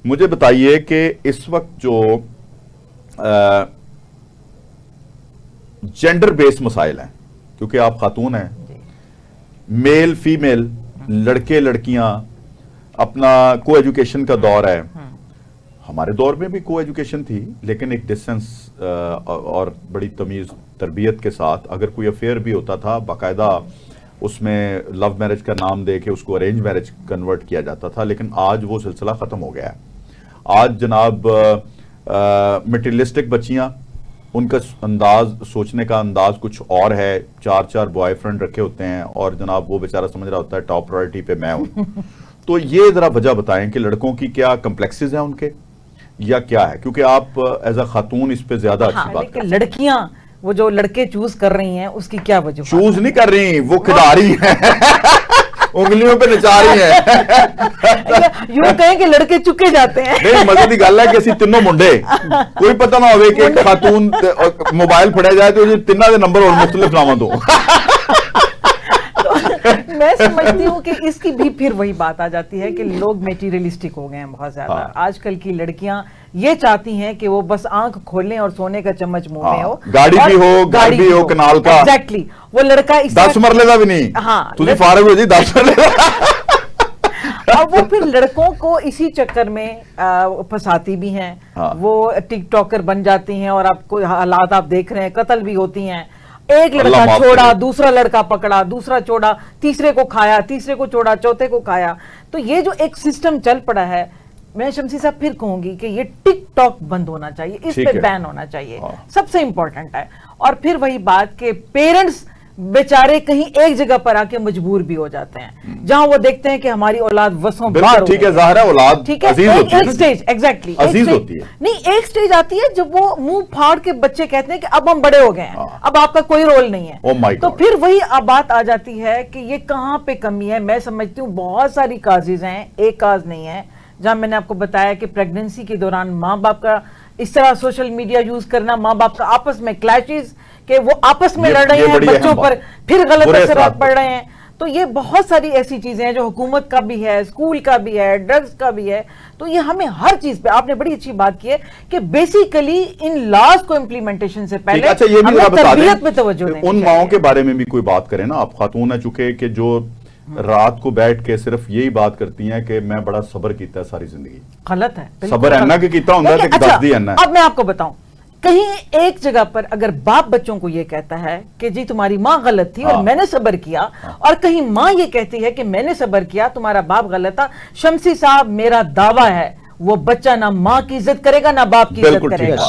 مجھے بتائیے کہ اس وقت جو جینڈر بیس مسائل ہیں، کیونکہ آپ خاتون ہیں، میل فیمیل، لڑکے لڑکیاں، اپنا کو ایجوکیشن کا دور ہے. ہمارے دور میں بھی کو ایجوکیشن تھی، لیکن ایک ڈسٹنس اور بڑی تمیز تربیت کے ساتھ. اگر کوئی افیئر بھی ہوتا تھا باقاعدہ اس میں لو میرج کا نام دے کے اس کو ارینج میرج کنورٹ کیا جاتا تھا. لیکن آج وہ سلسلہ ختم ہو گیا ہے. آج جناب مٹیریلسٹک بچیاں، ان کا انداز سوچنے کا انداز کچھ اور ہے. 4 بوائے فرینڈ رکھے ہوتے ہیں اور جناب وہ بیچارہ سمجھ رہا ہوتا ہے ٹاپ پرائرٹی پہ میں ہوں. تو یہ ذرا وجہ بتائیں کہ لڑکوں کی کیا کمپلیکسز ہیں ان کے، یا کیا ہے؟ کیونکہ آپ ایز اے خاتون اس پہ زیادہ اچھی بات کریں. لڑکیاں وہ جو لڑکے چوز کر رہی ہیں اس کی کیا وجہ؟ چوز نہیں کر رہی، وہ کھلاری ہیں، انگلیوں پہ نچا رہی ہیں. یوں کہیں کہ لڑکے چکے جاتے ہیں. نہیں، مزے کی گل ہے کہ اسی تینوں منڈے، کوئی پتہ نہ ہوئے کہ ایک خاتون موبائل پھڑیا جائے تو تینوں دے نمبر اور مختلف ناموں دو. میں سمجھتی ہوں کہ اس کی بھی پھر وہی بات آ جاتی ہے کہ لوگ میٹیریلسٹک ہو گئے ہیں بہت زیادہ. آج کل کی لڑکیاں یہ چاہتی ہیں کہ وہ بس آنکھ کھولیں اور سونے کا چمچ منہ میں ہو، گاڑی بھی ہو، گھر بھی ہو کنال کا. ایگزیکٹلی. وہ لڑکا 10 مرلے کا بھی نہیں. ہاں تجھے فارغ ہو جی 10 مرلے کا. اور وہ پھر لڑکوں کو اسی چکر میں پھنساتی بھی ہیں. وہ ٹک ٹاکر بن جاتی ہیں اور آپ کو حالات آپ دیکھ رہے ہیں، قتل بھی ہوتی ہیں. ایک لڑکا چھوڑا، دوسرا لڑکا پکڑا، دوسرا چھوڑا، تیسرے کو کھایا، تیسرے کو چھوڑا، چوتھے کو کھایا. تو یہ جو ایک سسٹم چل پڑا ہے، میں شمسی صاحب پھر کہوں گی کہ یہ ٹک ٹاک بند ہونا چاہیے، اس پہ بین ہونا چاہیے، سب سے امپورٹنٹ ہے. اور پھر وہی بات کہ پیرنٹس بیچارے کہیں ایک جگہ پر آ کے مجبور بھی ہو جاتے ہیں جہاں وہ دیکھتے ہیں کہ ہماری اولاد وسوں باہر ہو. ٹھیک ہے، ظاہر ہے اولاد عزیز ہوتی ہے. ایک سٹیج ایگزیکٹلی عزیز ہوتی ہے. نہیں، ایک سٹیج آتی ہے جب وہ منہ پھاڑ کے بچے کہتے ہیں کہ اب ہم بڑے ہو گئے ہیں، اب آپ کا کوئی رول نہیں ہے. تو پھر وہی بات آ جاتی ہے کہ یہ کہاں پہ کمی ہے. میں سمجھتی ہوں بہت ساری کازز ہیں، ایک کاز نہیں ہے. جہاں میں نے آپ کو بتایا کہ پریگننسی کے دوران ماں باپ کا اس طرح سوشل میڈیا یوز کرنا، ماں باپ کا آپس میں کلیشز کہ وہ آپس میں لڑ رہے ہیں، بچوں پر پھر غلط اثرات پڑ رہے ہیں. تو یہ بہت ساری ایسی چیزیں ہیں جو حکومت کا بھی ہے، اسکول کا بھی ہے، ڈرگز کا بھی ہے. تو یہ ہمیں ہر چیز پہ، آپ نے بڑی اچھی بات کی ہے کہ بیسیکلی ان لاز کو امپلیمنٹیشن سے پہلے ہمیں تربیت پہ توجہ دیں. ان ماؤں کے بارے میں بھی کوئی بات کریں نا. آپ خاتون ہیں چونکہ کہ جو رات کو بیٹھ کے صرف یہی بات کرتی ہیں کہ میں بڑا صبر کیتا ہے ساری زندگی. غلط ہے. صبر اینا کہ کیتا ہوں کہ دس دی اینا. اب میں آپ کو بتاؤں، کہیں ایک جگہ پر اگر باپ بچوں کو یہ کہتا ہے کہ جی تمہاری ماں غلط تھی اور میں نے صبر کیا، اور کہیں ماں یہ کہتی ہے کہ میں نے صبر کیا تمہارا باپ غلط تھا، شمسی صاحب میرا دعویٰ ہے وہ بچہ نہ ماں کی عزت کرے گا نہ باپ کی عزت کرے گا.